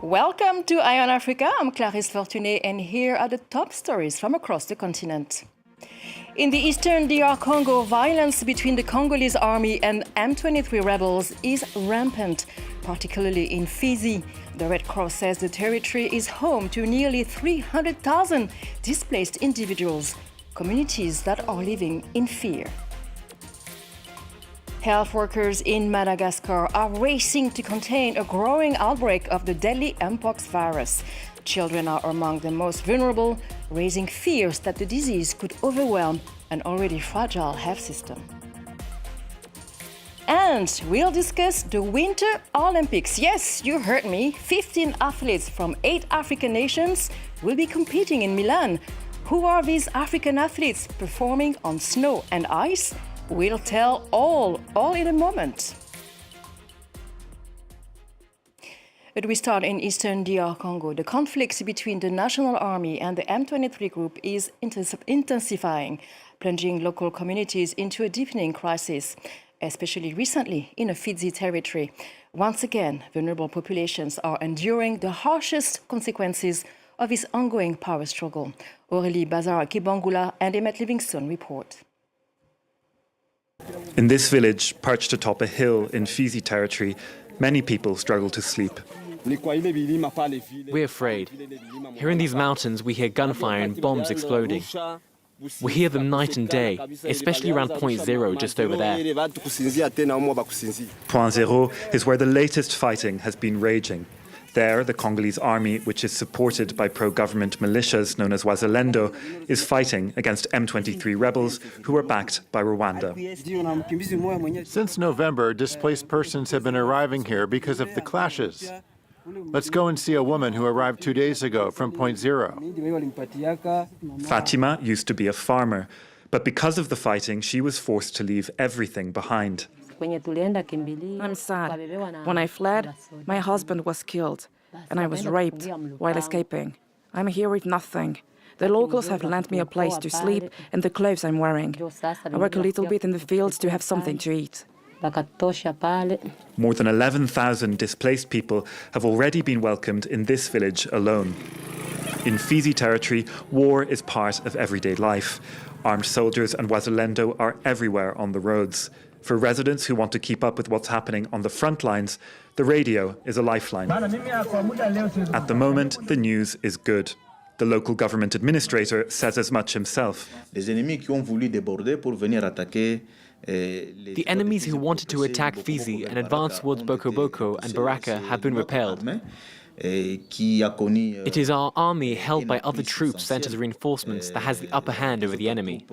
Welcome to Eye on Africa. I'm Clarisse Fortuné, and here are the top stories from across the continent. In the eastern DR Congo, violence between the Congolese army and M23 rebels is rampant, particularly in Fizi. The Red Cross says the territory is home to nearly 300,000 displaced individuals, communities that are living in fear. Health workers in Madagascar are racing to contain a growing outbreak of the deadly mpox virus. Children are among the most vulnerable, raising fears that the disease could overwhelm an already fragile health system. And we'll discuss the Winter Olympics. Yes, you heard me. 15 athletes from 8 African nations will be competing in Milan. Who are these African athletes performing on snow and ice? We'll tell all in a moment. But we start in eastern DR Congo. The conflict between the National Army and the M23 group is intensifying, plunging local communities into a deepening crisis, especially recently in the Fizi territory. Once again, vulnerable populations are enduring the harshest consequences of this ongoing power struggle. Aurélie Bazara-Kibangula and Emmett Livingston report. In this village, perched atop a hill in Fizi territory, many people struggle to sleep. We're afraid. Here in these mountains, we hear gunfire and bombs exploding. We hear them night and day, especially around Point Zero, just over there. Point Zero is where the latest fighting has been raging. There, the Congolese army, which is supported by pro-government militias known as Wazalendo, is fighting against M23 rebels who are backed by Rwanda. Since November, displaced persons have been arriving here because of the clashes. Let's go and see a woman who arrived 2 days ago from Point Zero. Fatima used to be a farmer, but because of the fighting, she was forced to leave everything behind. I'm sad. When I fled, my husband was killed, and I was raped while escaping. I'm here with nothing. The locals have lent me a place to sleep and the clothes I'm wearing. I work a little bit in the fields to have something to eat. More than 11,000 displaced people have already been welcomed in this village alone. In Fizi territory, war is part of everyday life. Armed soldiers and Wazalendo are everywhere on the roads. For residents who want to keep up with what's happening on the front lines, the radio is a lifeline. At the moment, the news is good. The local government administrator says as much himself. The enemies who wanted to attack Fizi and advance towards Boko Boko and Baraka have been repelled. It is our army, held by other troops sent as reinforcements, that has the upper hand over the enemy.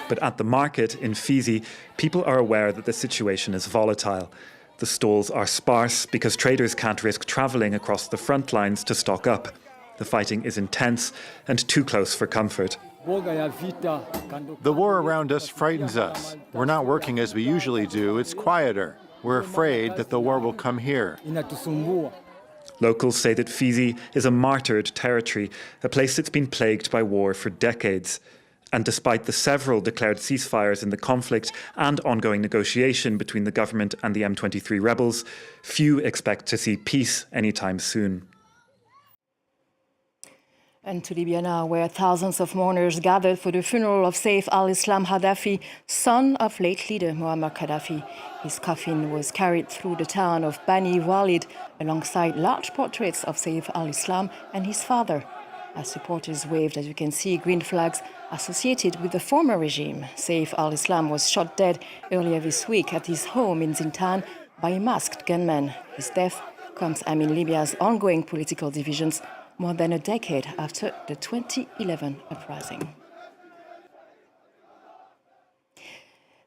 But at the market in Fizi, people are aware that the situation is volatile. The stalls are sparse because traders can't risk travelling across the front lines to stock up. The fighting is intense and too close for comfort. The war around us frightens us. We're not working as we usually do. It's quieter. We're afraid that the war will come here. Locals say that Fizi is a martyred territory, a place that's been plagued by war for decades. And despite the several declared ceasefires in the conflict and ongoing negotiation between the government and the M23 rebels, few expect to see peace anytime soon. And to Libya now, where thousands of mourners gathered for the funeral of Saif al-Islam Gaddafi, son of late leader Muammar Gaddafi. His coffin was carried through the town of Bani Walid alongside large portraits of Saif al-Islam and his father. As supporters waved, as you can see, green flags associated with the former regime. Saif al-Islam was shot dead earlier this week at his home in Zintan by a masked gunman. His death comes amid Libya's ongoing political divisions more than a decade after the 2011 uprising.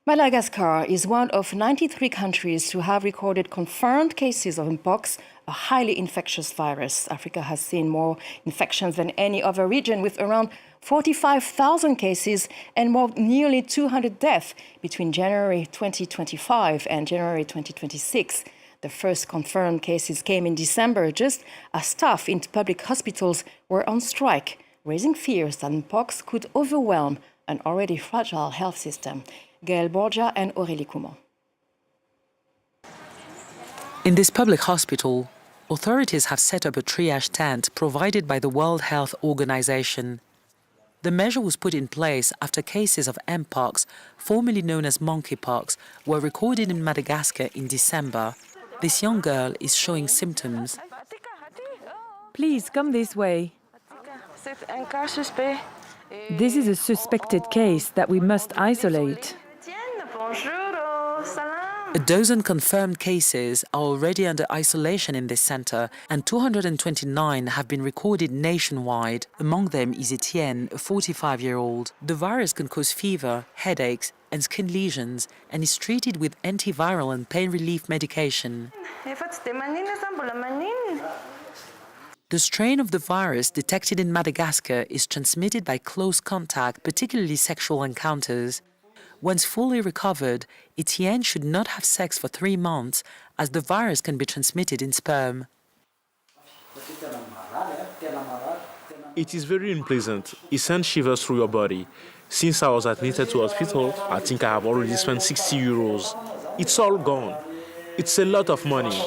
Madagascar is one of 93 countries to have recorded confirmed cases of mpox, a highly infectious virus. Africa has seen more infections than any other region, with around 45,000 cases and nearly 200 deaths between January 2025 and January 2026. The first confirmed cases came in December, just as staff in public hospitals were on strike, raising fears that mpox could overwhelm an already fragile health system. Gaël Borgia and Aurélie Coumont. In this public hospital, authorities have set up a triage tent provided by the World Health Organization. The measure was put in place after cases of mpox, formerly known as monkeypox, were recorded in Madagascar in December. This young girl is showing symptoms. Please come this way. This is a suspected case that we must isolate. A dozen confirmed cases are already under isolation in this center, and 229 have been recorded nationwide. Among them is Etienne, a 45-year-old. The virus can cause fever, headaches, and skin lesions, and is treated with antiviral and pain relief medication. The strain of the virus detected in Madagascar is transmitted by close contact, particularly sexual encounters. Once fully recovered, Etienne should not have sex for 3 months, as the virus can be transmitted in sperm. It is very unpleasant. It sends shivers through your body. Since I was admitted to hospital, I think I have already spent 60 euros. It's all gone. It's a lot of money.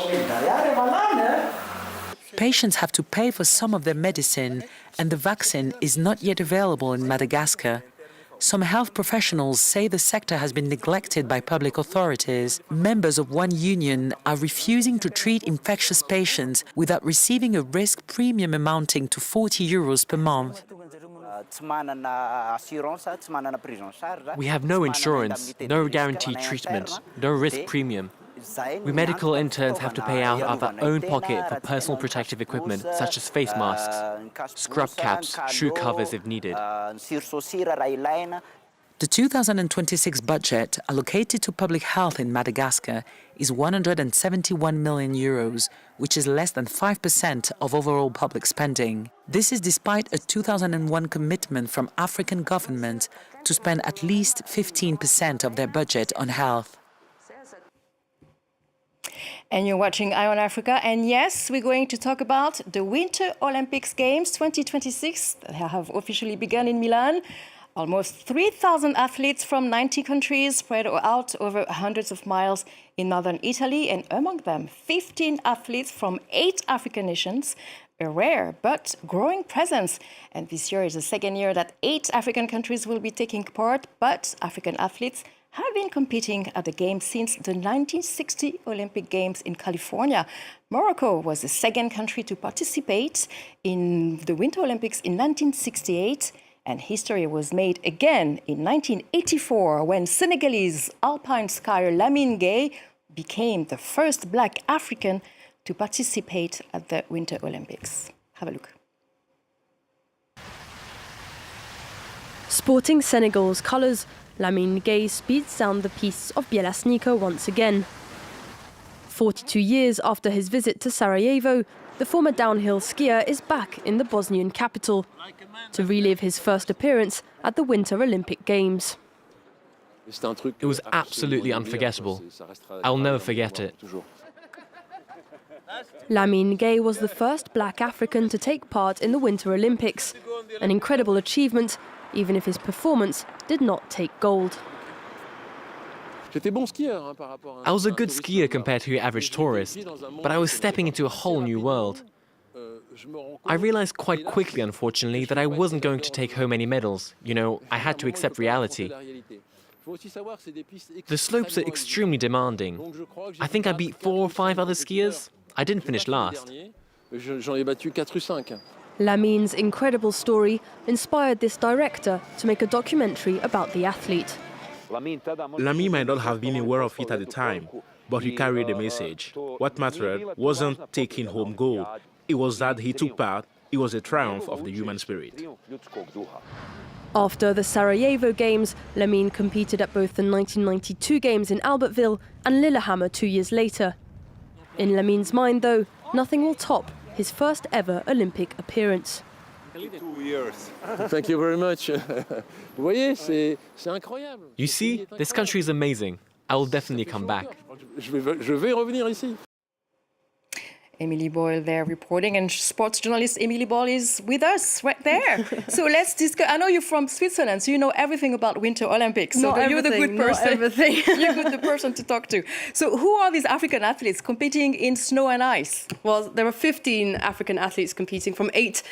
Patients have to pay for some of their medicine, and the vaccine is not yet available in Madagascar. Some health professionals say the sector has been neglected by public authorities. Members of one union are refusing to treat infectious patients without receiving a risk premium amounting to 40 euros per month. We have no insurance, no guaranteed treatment, no risk premium. We medical interns have to pay out of our own pocket for personal protective equipment, such as face masks, scrub caps, shoe covers if needed. The 2026 budget allocated to public health in Madagascar is 171 million euros, which is less than 5% of overall public spending. This is despite a 2001 commitment from African governments to spend at least 15% of their budget on health. And you're watching Eye on Africa. And yes, we're going to talk about the Winter Olympics Games 2026 that have officially begun in Milan. Almost 3,000 athletes from 90 countries spread out over hundreds of miles in northern Italy, and among them 15 athletes from 8 African nations, a rare but growing presence. And this year is the second year that 8 African countries will be taking part, but African athletes have been competing at the Games since the 1960 Olympic Games in California. Morocco was the second country to participate in the Winter Olympics in 1968, and history was made again in 1984 when Senegalese alpine skier Lamine Gueye became the first black African to participate at the Winter Olympics. Have a look. Sporting Senegal's colours, Lamine Gueye speeds down the piste of Bielasnico once again. 42 years after his visit to Sarajevo, the former downhill skier is back in the Bosnian capital to relive his first appearance at the Winter Olympic Games. It was absolutely unforgettable. I'll never forget it. Lamine Gueye was the first black African to take part in the Winter Olympics, an incredible achievement, even if his performance did not take gold. I was a good skier compared to your average tourist, but I was stepping into a whole new world. I realized quite quickly, unfortunately, that I wasn't going to take home any medals. You know, I had to accept reality. The slopes are extremely demanding. I think I beat 4 or 5 other skiers. I didn't finish last. Lamine's incredible story inspired this director to make a documentary about the athlete. Lamine might not have been aware of it at the time, but he carried a message. What mattered wasn't taking home gold. It was that he took part. It was a triumph of the human spirit. After the Sarajevo Games, Lamine competed at both the 1992 Games in Albertville and Lillehammer 2 years later. In Lamine's mind, though, nothing will top his first ever Olympic appearance. 2 years. Thank you very much. You see, this country is amazing. I will definitely come back. Emily Boyle there reporting, and sports journalist Emily Boyle is with us right there. So let's discuss. I know you're from Switzerland, so you know everything about Winter Olympics. So you're the good person. Not everything. You're the person to talk to. So who are these African athletes competing in snow and ice? Well, there are 15 African athletes competing from 8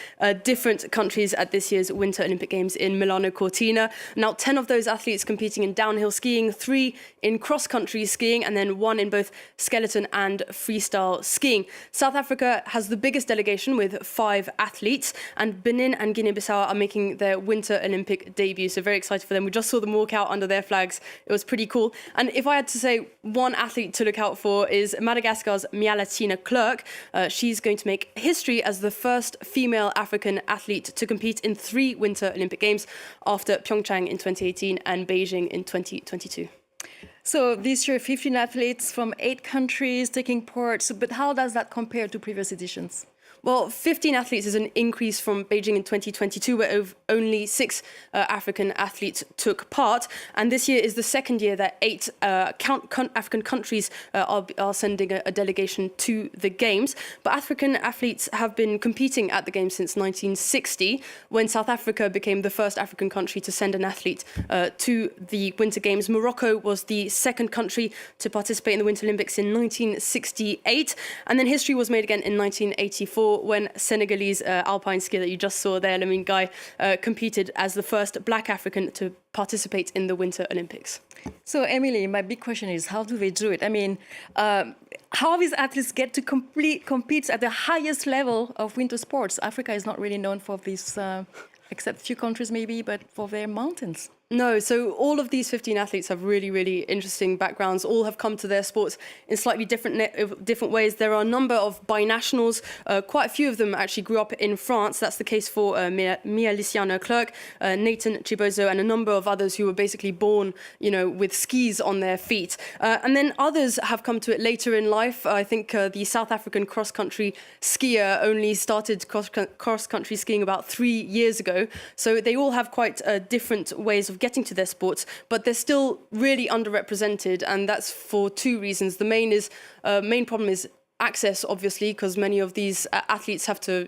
different countries at this year's Winter Olympic Games in Milano Cortina. Now, 10 of those athletes competing in downhill skiing, 3 in cross-country skiing, and then 1 in both skeleton and freestyle skiing. South Africa has the biggest delegation with 5 athletes, and Benin and Guinea-Bissau are making their Winter Olympic debut. So very excited for them. We just saw them walk out under their flags. It was pretty cool. And if I had to say one athlete to look out for is Madagascar's Mialatina Clerc. She's going to make history as the first female African athlete to compete in 3 Winter Olympic Games after Pyeongchang in 2018 and Beijing in 2022. So this year, 15 athletes from 8 countries taking part. But how does that compare to previous editions? Well, 15 athletes is an increase from Beijing in 2022, where only 6 African athletes took part. And this year is the second year that 8 African countries are sending a delegation to the Games. But African athletes have been competing at the Games since 1960, when South Africa became the first African country to send an athlete to the Winter Games. Morocco was the second country to participate in the Winter Olympics in 1968. And then history was made again in 1984, when Senegalese alpine skier that you just saw there, Lamine Gueye, competed as the first black African to participate in the Winter Olympics. So, Emily, my big question is, how do they do it? I mean, how these athletes get to compete at the highest level of winter sports? Africa is not really known for this, except a few countries maybe, but for their mountains. No, so all of these 15 athletes have really, really interesting backgrounds. All have come to their sports in slightly different ways. There are a number of binationals. Quite a few of them actually grew up in France. That's the case for Mialatina Clerc, Nathan Chibozo, and a number of others who were basically born, with skis on their feet. And then others have come to it later in life. I think the South African cross-country skier only started cross-country skiing about 3 years ago. So they all have quite different ways of getting to their sports, but they're still really underrepresented, and that's for 2 reasons. The main problem is access, obviously, because many of these athletes have to,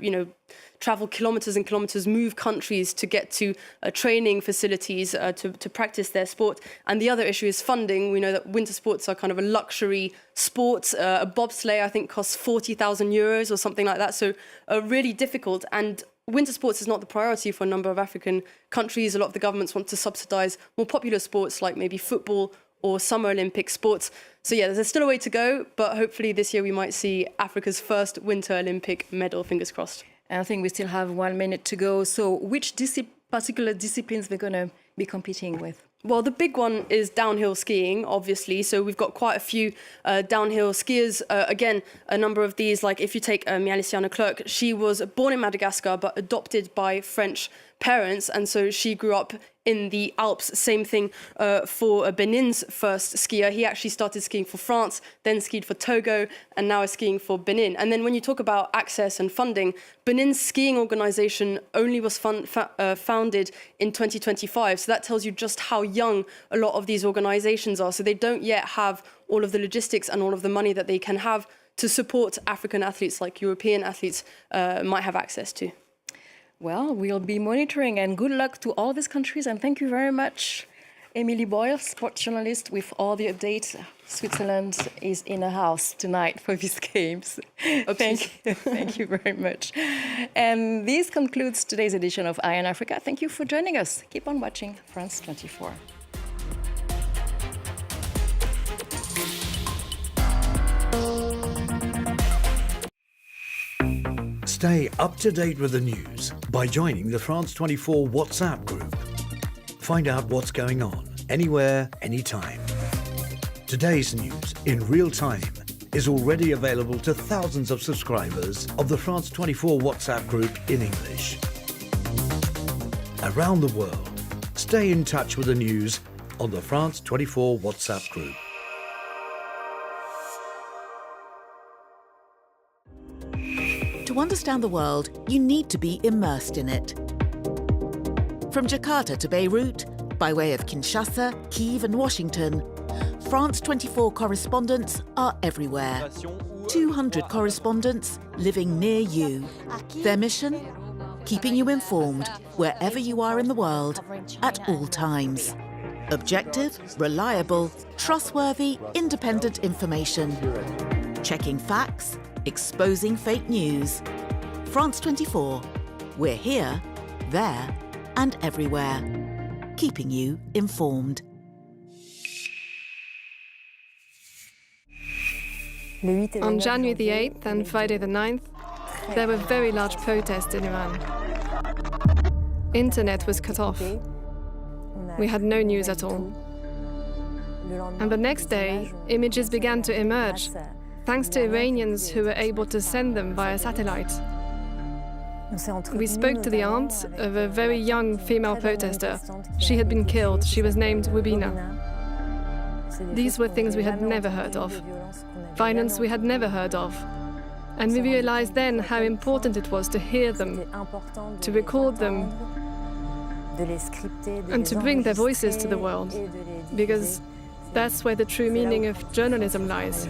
travel kilometers and kilometers, move countries to get to training facilities to practice their sport. And the other issue is funding. We know that winter sports are kind of a luxury sport. A bobsleigh, I think, costs 40,000 euros or something like that. So really difficult. And winter sports is not the priority for a number of African countries. A lot of the governments want to subsidize more popular sports like maybe football or Summer Olympic sports. So yeah, there's still a way to go, but hopefully this year we might see Africa's first Winter Olympic medal, fingers crossed. And I think we still have 1 minute to go. So which particular disciplines we're going to be competing with? Well, the big one is downhill skiing, obviously. So we've got quite a few downhill skiers. Again, a number of these, like if you take Mialatina Clerc, she was born in Madagascar but adopted by French parents. And so she grew up in the Alps. Same thing for Benin's first skier. He actually started skiing for France, then skied for Togo, and now is skiing for Benin. And then when you talk about access and funding, Benin's skiing organization only was founded in 2025. So that tells you just how young a lot of these organizations are. So they don't yet have all of the logistics and all of the money that they can have to support African athletes like European athletes might have access to. Well, we'll be monitoring, and good luck to all these countries. And thank you very much, Emily Boyle, sports journalist, with all the updates. Switzerland is in a house tonight for these games. Thank you very much. And this concludes today's edition of Eye on Africa. Thank you for joining us. Keep on watching France 24. Stay up to date with the news by joining the France 24 WhatsApp group. Find out what's going on anywhere, anytime. Today's news in real time is already available to thousands of subscribers of the France 24 WhatsApp group in English. Around the world, stay in touch with the news on the France 24 WhatsApp group. To understand the world, you need to be immersed in it. From Jakarta to Beirut, by way of Kinshasa, Kyiv and Washington, France 24 correspondents are everywhere 200 correspondents living near you. Their mission? Keeping you informed wherever you are in the world at all times. Objective, reliable, trustworthy, independent information. Checking facts, exposing fake news. France 24. We're here, there, and everywhere. Keeping you informed. On January the 8th and Friday the 9th, there were very large protests in Iran. Internet was cut off. We had no news at all. And the next day, images began to emerge, thanks to Iranians who were able to send them via satellite. We spoke to the aunt of a very young female protester. She had been killed. She was named Wibina. These were things we had never heard of. Violence we had never heard of. And we realized then how important it was to hear them, to record them, and to bring their voices to the world, because that's where the true meaning of journalism lies.